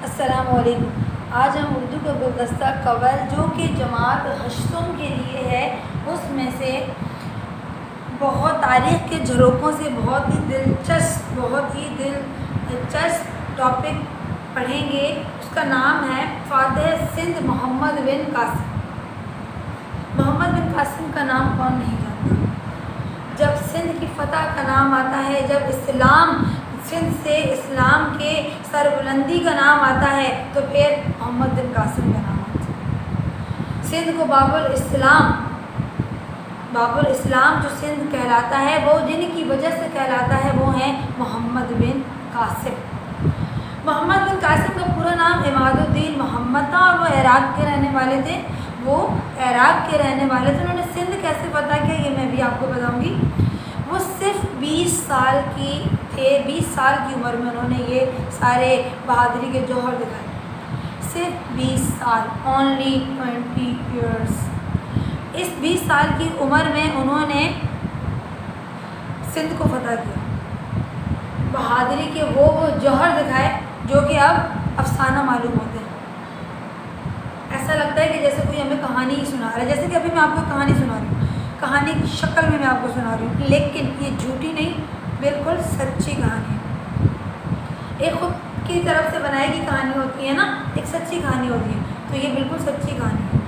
السلام علیکم۔ آج ہم اردو کا گلدستہ کور جو کہ جماعت ہشتم کے لیے ہے، اس میں سے بہت تاریخ کے جھروکوں سے بہت ہی دلچسپ ٹاپک پڑھیں گے۔ اس کا نام ہے فاتح سندھ محمد بن قاسم۔ محمد بن قاسم کا نام کون نہیں جانتا؟ جب سندھ کی فتح کا نام آتا ہے، جب سندھ سے اسلام کے سربلندی کا نام آتا ہے، تو پھر محمد بن قاسم کا نام آتا ہے۔ سندھ کو باب الاسلام جو سندھ کہلاتا ہے، وہ جن کی وجہ سے کہلاتا ہے وہ ہیں محمد بن قاسم۔ محمد بن قاسم کا پورا نام عماد الدین محمد تھا اور وہ عراق کے رہنے والے تھے۔ انہوں نے سندھ کیسے فتح کیا، یہ میں بھی آپ کو بتاؤں گی۔ وہ صرف 20 سال کی تھے، 20 سال کی عمر میں انہوں نے یہ سارے بہادری کے جوہر دکھائے۔ صرف 20 سال، only 20 years۔ اس 20 سال کی عمر میں انہوں نے سندھ کو فتح کیا، بہادری کے وہ جوہر دکھائے جو کہ اب افسانہ معلوم ہوتے ہیں۔ ایسا لگتا ہے کہ جیسے کوئی ہمیں کہانی ہی سنا رہا ہے، جیسے کہ ابھی میں آپ کو کہانی سنا رہی ہوں، کہانی کی شکل میں آپ کو سنا رہی ہوں، لیکن یہ جھوٹی نہیں، بالکل سچی کہانی ہے۔ ایک خود کی طرف سے بنائی گئی کہانی ہوتی ہے نا، ایک سچی کہانی ہوتی ہے، تو یہ بالکل سچی کہانی ہے۔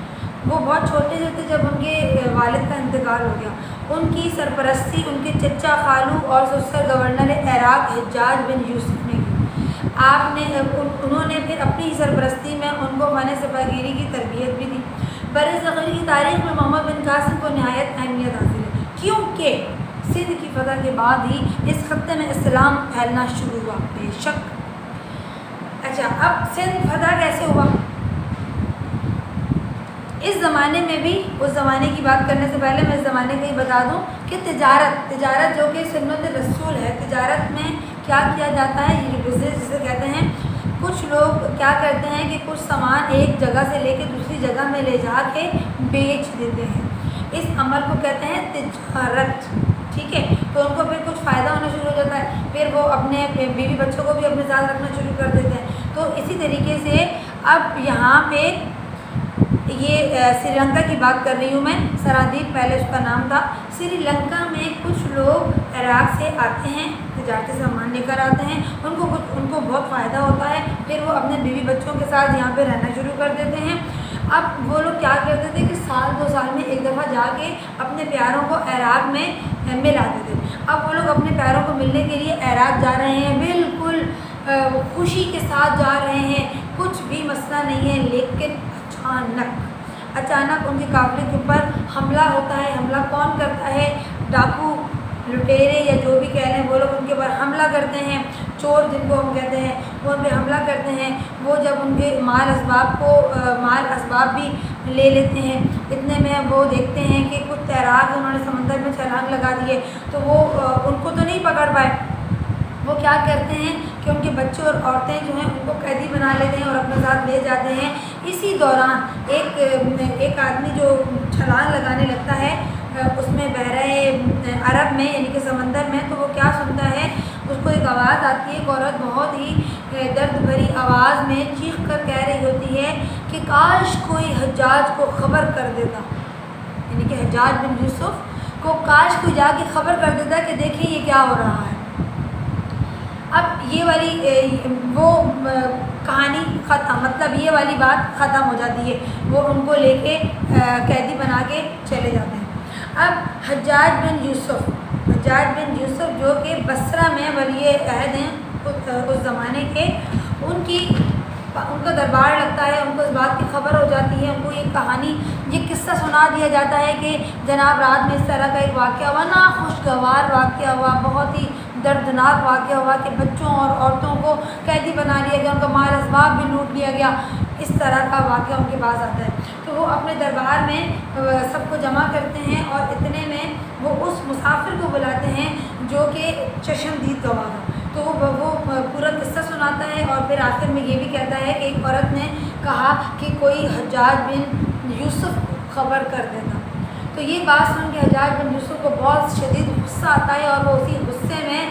وہ بہت چھوٹے سے تھے جب ان کے والد کا انتقال ہو گیا۔ ان کی سرپرستی ان کے چچا خالو اور سسر گورنر عراق حجاج بن یوسف نے کی۔ انہوں نے پھر اپنی سرپرستی میں ان کو فن سپاہیگری کی تربیت بھی دی۔ برصغیر کی تاریخ میں محمد بن قاسم کو نہایت اہمیت حاصل ہے، کیونکہ سندھ کی فتح کے بعد ہی اس خطے میں اسلام پھیلنا شروع ہوا۔ بے شک۔ اچھا، اب سندھ فتح کیسے ہوا؟ اس زمانے میں بھی، اس زمانے کی بات کرنے سے پہلے میں اس زمانے کا ہی بتا دوں کہ تجارت جو کہ سنت رسول ہے، تجارت میں کیا کیا جاتا ہے، یہ بزنس جسے کہتے ہیں۔ کچھ لوگ کیا کرتے ہیں کہ کچھ سامان ایک جگہ سے لے کے دوسری جگہ میں لے جا کے بیچ دیتے ہیں، اس عمل کو کہتے ہیں تجارت، ٹھیک ہے۔ تو ان کو پھر کچھ فائدہ ہونا شروع ہو جاتا ہے، پھر وہ اپنے بیوی بچوں کو بھی اپنے ساتھ رکھنا شروع کر دیتے ہیں۔ تو اسی طریقے سے اب یہاں پہ یہ سری لنکا کی بات کر رہی ہوں میں، سرادیپ پہلے اس کا نام تھا۔ سری لنکا میں کچھ لوگ عراق سے آتے ہیں، تجارتی سامان لے کر آتے ہیں، ان کو بہت فائدہ ہوتا ہے، پھر وہ اپنے بیوی بچوں کے ساتھ یہاں پہ رہنا شروع کر دیتے ہیں۔ اب وہ لوگ کیا کرتے تھے کہ سال 2 سال میں ایک دفعہ جا کے اپنے پیاروں کو عراق میں مل آتے تھے۔ اب وہ لوگ اپنے پیاروں کو ملنے کے لیے عراق جا رہے ہیں، بالکل خوشی کے ساتھ جا رہے ہیں، کچھ بھی مسئلہ نہیں ہے، لیکن اچانک ان کے قافلے کے اوپر حملہ ہوتا ہے۔ حملہ کون کرتا ہے؟ ڈاکو، لٹیرے یا جو بھی کہہ لیں، وہ لوگ ان کے اوپر حملہ کرتے ہیں، چور جن کو ہم کہتے ہیں، وہ ان پہ حملہ کرتے ہیں۔ وہ جب ان کے مال اسباب بھی لے لیتے ہیں، اتنے میں وہ دیکھتے ہیں کہ کچھ تیراک انہوں نے سمندر میں چھلانگ لگا دیے، تو وہ ان کو تو نہیں پکڑ پائے۔ وہ کیا کرتے ہیں کہ ان کے بچے اور عورتیں جو ہیں ان کو قیدی بنا لیتے ہیں اور اپنے ساتھ لے جاتے ہیں۔ اسی دوران ایک آدمی جو چھلانگ لگانے لگتا ہے اس میں بحرۂ عرب میں یعنی کہ سمندر میں، تو وہ کیا سنتا ہے، اس کو ایک آواز آتی ہے، ایک عورت بہت ہی درد بھری آواز میں چیخ کر کہہ رہی ہوتی ہے کہ کاش کوئی حجاج کو خبر کر دیتا، یعنی کہ حجاج بن یوسف کو کاش کوئی جا کے خبر کر دیتا کہ دیکھیں یہ کیا ہو رہا ہے۔ اب یہ والی وہ کہانی ختم، مطلب یہ والی بات ختم ہو جاتی ہے، وہ ان کو لے کے قیدی بنا کے چلے جاتے ہیں۔ اب حجاج بن یوسف جو کہ بصرہ میں ولی عہد ہیں اس زمانے کے، ان کا دربار لگتا ہے، ان کو اس بات کی خبر ہو جاتی ہے، ان کو یہ قصہ سنا دیا جاتا ہے کہ جناب رات میں اس طرح کا ایک واقعہ ہوا، ناخوشگوار واقعہ ہوا، بہت ہی دردناک واقعہ ہوا کہ بچوں اور عورتوں کو قیدی بنا لیا گیا، ان کا مال اسباب بھی لوٹ لیا گیا، اس طرح کا واقعہ ان کے پاس آتا ہے۔ تو وہ اپنے دربار میں سب کو جمع کرتے ہیں اور اتنے میں وہ اس مسافر کو بلاتے ہیں جو کہ چشمدید گواہ تھا، تو وہ پورا قصہ سناتا ہے اور پھر آخر میں یہ بھی کہتا ہے کہ ایک عورت نے کہا کہ کوئی حجاج بن یوسف خبر کر دیتا۔ تو یہ بات سن کے حجاج بن یوسف کو بہت شدید غصہ آتا ہے اور وہ اسی غصے میں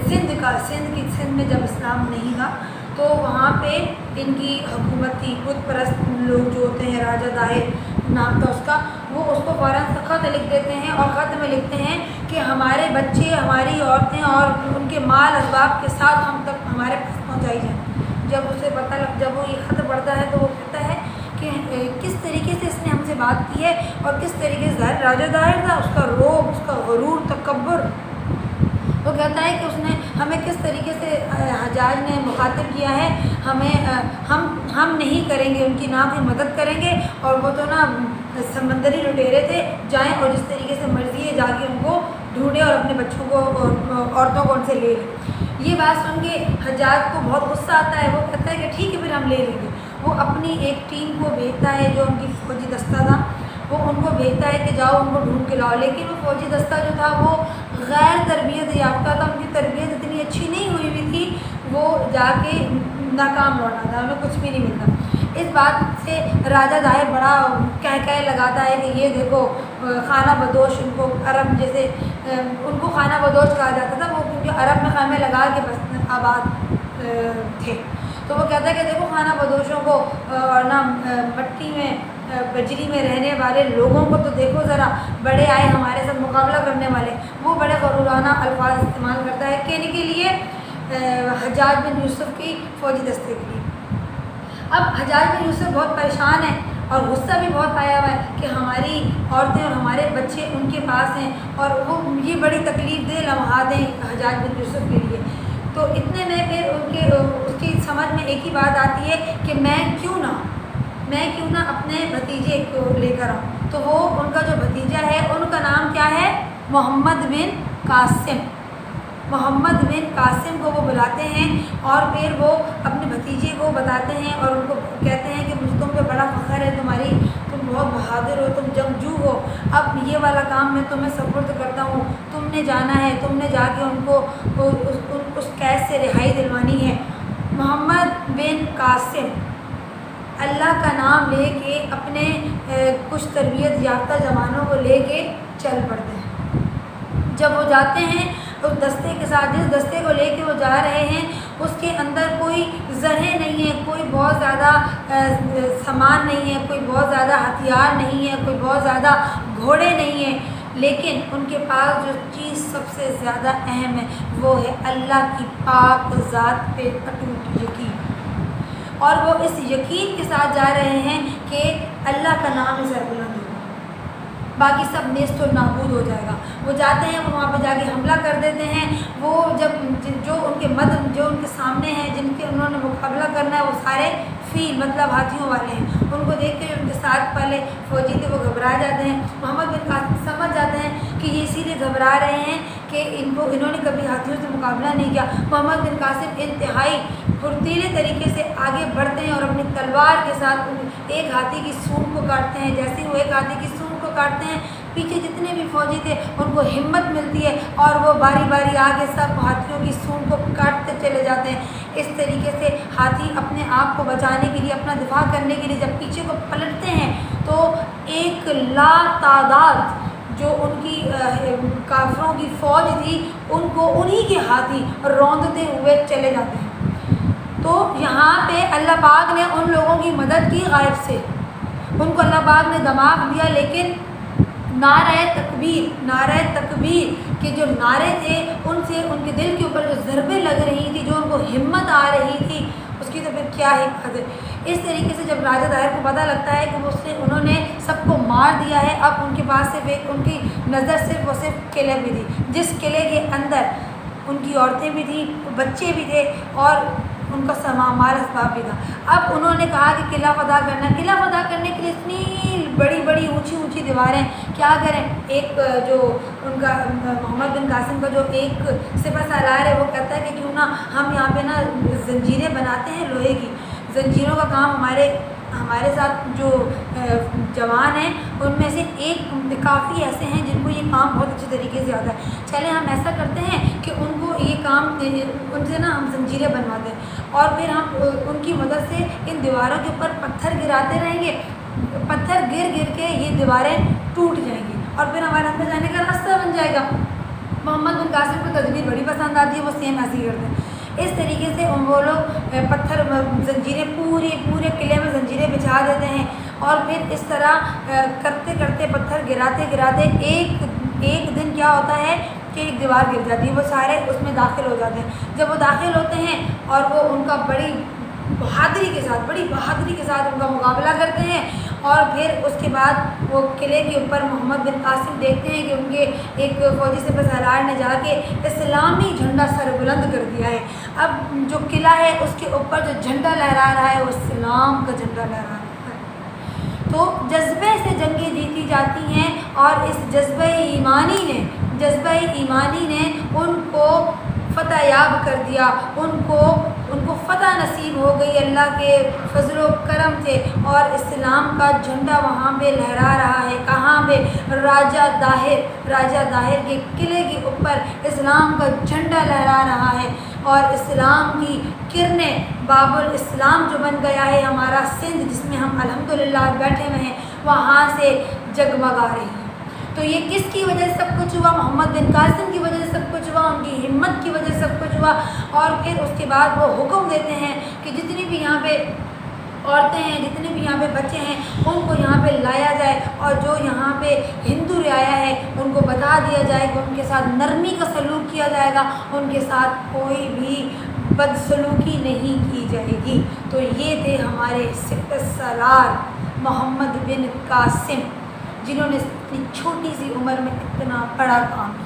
سندھ میں جب اسلام نہیں تھا تو وہاں پہ ان کی حکومت تھی، بت پرست لوگ جو ہوتے ہیں، راجہ داہر نام تھا اس کا، وہ اس کو فوراً خط لکھ دیتے ہیں اور خط میں لکھتے ہیں کہ ہمارے بچے، ہماری عورتیں اور ان کے مال اسباب کے ساتھ ہم تک ہمارے پاس پہنچائی جائیں۔ جب اسے جب وہ یہ خط پڑھتا ہے تو وہ کہتا ہے کہ کس طریقے سے اس نے ہم سے بات کی ہے اور کس طریقے سے راجہ داہر تھا، اس کا روب، اس کا غرور، تکبر، وہ کہتا ہے کہ اس نے ہمیں کس طریقے سے حجاج نے مخاطب کیا ہے، ہم نہیں کریں گے ان کی نہ کوئی مدد کریں گے، اور وہ تو نا سمندری لٹیرے تھے، جائیں اور جس طریقے سے مرضی ہے جا کے ان کو ڈھونڈے اور اپنے بچوں کو، عورتوں کو ان سے لے لیں۔ یہ بات سن کے حجاج کو بہت غصہ آتا ہے، وہ کہتا ہے کہ ٹھیک ہے پھر ہم لے لیں گے۔ وہ اپنی ایک ٹیم کو بھیجتا ہے جو ان کی فوجی دستہ تھا، وہ ان کو بھیجتا ہے کہ جاؤ ان کو ڈھونڈ کے لاؤ، لیکن وہ فوجی دستہ جو تھا وہ غیر تربیت یافتہ تھا، ان کی تربیت اتنی اچھی نہیں ہوئی تھی، وہ جا کے ناکام لوٹا تھا، انہیں کچھ بھی نہیں ملتا۔ اس بات سے راجہ داہر بڑا کہہ لگاتا ہے کہ یہ دیکھو خانہ بدوش، ان کو عرب جیسے ان کو خانہ بدوش کہا جاتا تھا، وہ کیونکہ عرب میں خیمے لگا کے بس آباد تھے، تو وہ کہتا ہے کہ دیکھو خانہ بدوشوں کو اور نا مٹی میں بجری میں رہنے والے لوگوں کو تو دیکھو ذرا، بڑے آئے ہمارے ساتھ مقابلہ کرنے والے، وہ بڑے غرورانہ الفاظ استعمال کرتا ہے کہنے کے لیے حجاج بن یوسف کی فوجی دستے کے لیے۔ اب حجاج بن یوسف بہت پریشان ہے اور غصہ بھی بہت آیا ہوا ہے کہ ہماری عورتیں اور ہمارے بچے ان کے پاس ہیں، اور وہ یہ بڑی تکلیف دہ لمحات ہیں حجاج بن یوسف کے لیے۔ تو اتنے میں پھر اس کی سمجھ میں ایک ہی بات آتی ہے کہ میں کیوں نہ اپنے بھتیجے کو لے کر آؤں۔ تو وہ ان کا جو بھتیجا ہے ان کا نام کیا ہے؟ محمد بن قاسم۔ محمد بن قاسم کو وہ بلاتے ہیں اور پھر وہ اپنے بھتیجے کو بتاتے ہیں اور ان کو کہتے ہیں کہ مجھے تم پہ بڑا فخر ہے، تم بہت بہادر ہو، تم جنگجو ہو، اب یہ والا کام میں تمہیں سپرد کرتا ہوں، تم نے جانا ہے، تم نے جا کے ان کو اس قید سے رہائی دلوانی ہے۔ محمد بن قاسم اللہ کا نام لے کے اپنے کچھ تربیت یافتہ جوانوں کو لے کے چل پڑتے ہیں۔ جب وہ جاتے ہیں اس دستے کے ساتھ، جس دستے کو لے کے وہ جا رہے ہیں اس کے اندر کوئی زرہیں نہیں ہے، کوئی بہت زیادہ سامان نہیں ہے، کوئی بہت زیادہ ہتھیار نہیں ہے، کوئی بہت زیادہ گھوڑے نہیں ہیں، لیکن ان کے پاس جو چیز سب سے زیادہ اہم ہے وہ ہے اللہ کی پاک ذات پہ اٹوٹ یقین، اور وہ اس یقین کے ساتھ جا رہے ہیں کہ اللہ کا نام ہی سربلند ہوگا، باقی سب نیست و نابود ہو جائے گا۔ وہ جاتے ہیں، وہ وہاں پہ جا کے حملہ کر دیتے ہیں۔ وہ جب جو ان کے سامنے ہیں، جن کے انہوں نے مقابلہ کرنا ہے، وہ سارے فیل مطلب ہاتھیوں والے ہیں، ان کو دیکھ کے ان کے ساتھ پہلے فوجی تھے وہ گھبرا جاتے ہیں۔ محمد بن قاسم سمجھ جاتے ہیں کہ یہ اسی لیے گھبرا رہے ہیں کہ انہوں نے کبھی ہاتھیوں سے مقابلہ نہیں کیا۔ محمد بن قاسم انتہائی پھرتیلے طریقے سے آگے بڑھتے ہیں اور اپنی تلوار کے ساتھ ایک ہاتھی کی سونڈ کو کاٹتے ہیں۔ جیسے ہی وہ ایک ہاتھی کی سونڈ کو کاٹتے ہیں، پیچھے جتنے بھی فوجی تھے ان کو ہمت ملتی ہے اور وہ باری باری آگے سب ہاتھیوں کی سونڈ کو کاٹتے چلے جاتے ہیں۔ اس طریقے سے ہاتھی اپنے آپ کو بچانے کے لیے، اپنا دفاع کرنے کے لیے جب پیچھے کو پلٹتے ہیں تو ایک لا تعداد جو ان کی کافروں کی فوج تھی ان کو انہی کے ہاتھی روندتے ہوئے چلے جاتے ہیں۔ تو یہاں پہ اللہ پاک نے ان لوگوں کی مدد کی غائب سے، ان کو اللہ پاک نے دماغ دیا، لیکن نعرہ تکبیر کے جو نعرے تھے ان سے ان کے دل کے اوپر جو ضربیں لگ رہی تھی، جو ان کو ہمت آ رہی تھی، اس کی تو پھر کیا حکمت ہے۔ اس طریقے سے جب راجہ داہر کو پتہ لگتا ہے کہ انہوں نے سب کو مار دیا ہے، اب ان کے پاس صرف ان کی نظر صرف قلعے میں تھی، جس قلعے کے اندر ان کی عورتیں بھی تھیں، بچے بھی تھے اور ان کا سامان مال اسباب بھی تھا۔ اب انہوں نے کہا کہ قلعہ فتح کرنا، قلعہ فتح کرنے کے لیے اتنی بڑی بڑی اونچی دیواریں، کیا کریں۔ ایک جو ان کا محمد بن قاسم کا جو ایک سپہ سالار ہے وہ کہتا ہے کہ کیوں نہ ہم یہاں پہ نا زنجیریں بناتے ہیں لوہے کی، زنجیروں کا کام ہمارے ساتھ جو جوان ہیں ان میں سے ایک کافی ایسے ہیں جن کو یہ کام بہت اچھے طریقے سے آتا ہے، چلے ہم ایسا کرتے ہیں کہ ان کو یہ کام ان سے نا ہم زنجیریں بنواتے ہیں اور پھر ہم ان کی مدد سے ان دیواروں کے اوپر پتھر گراتے رہیں گے، پتھر گر کے یہ دیواریں ٹوٹ جائیں گی اور پھر ہمارے اندر جانے کا راستہ بن جائے گا۔ محمد بن قاسم کو تدبیر بڑی پسند آتی ہے، وہ سیم ایسے ہی کرتے ہیں۔ اس طریقے سے وہ لوگ پتھر زنجیریں پورے قلعے میں زنجیریں بچھا دیتے ہیں، اور پھر اس طرح کرتے کرتے پتھر گراتے ایک دن کیا ہوتا ہے کہ ایک دیوار گر جاتی ہے، وہ سارے اس میں داخل ہو جاتے ہیں۔ جب وہ داخل ہوتے ہیں اور وہ ان کا بڑی بہادری کے ساتھ ان کا مقابلہ کرتے ہیں، اور پھر اس کے بعد وہ قلعے کے اوپر محمد بن قاسم دیکھتے ہیں کہ ان کے ایک فوجی سپہ سالار نے جا کے اسلامی جھنڈا سر بلند کر دیا ہے۔ اب جو قلعہ ہے اس کے اوپر جو جھنڈا لہرا رہا ہے وہ اسلام کا جھنڈا لہرا رہا ہے۔ تو جذبے سے جنگیں جیتی جاتی ہیں، اور اس جذبہ ایمانی نے ان کو فتح یاب کر دیا، ان کو فتح نصیب ہو گئی اللہ کے فضل و کرم سے، اور اسلام کا جھنڈا وہاں پہ لہرا رہا ہے۔ کہاں پہ؟ راجہ داہر کے قلعے کے اوپر اسلام کا جھنڈا لہرا رہا ہے، اور اسلام کی کرنیں باب الاسلام جو بن گیا ہے ہمارا سندھ، جس میں ہم الحمدللہ بیٹھے ہوئے ہیں، وہاں سے جگمگا رہی ہیں۔ تو یہ کس کی وجہ سے سب کچھ ہوا؟ محمد بن قاسم کی وجہ سے سب کچھ ہوا، ان کی ہمت کی وجہ سے سب کچھ ہوا۔ اور پھر اس کے بعد وہ حکم دیتے ہیں کہ جتنی بھی یہاں پہ عورتیں ہیں، جتنے بھی یہاں پہ بچے ہیں، ان کو یہاں پہ لایا جائے، اور جو یہاں پہ ہندو رعایا ہے ان کو بتا دیا جائے کہ ان کے ساتھ نرمی کا سلوک کیا جائے گا، ان کے ساتھ کوئی بھی بدسلوکی نہیں کی جائے گی۔ تو یہ تھے ہمارے سپہ سالار محمد بن قاسم، جنہوں نے اپنی چھوٹی سی عمر میں اتنا بڑا کام کیا۔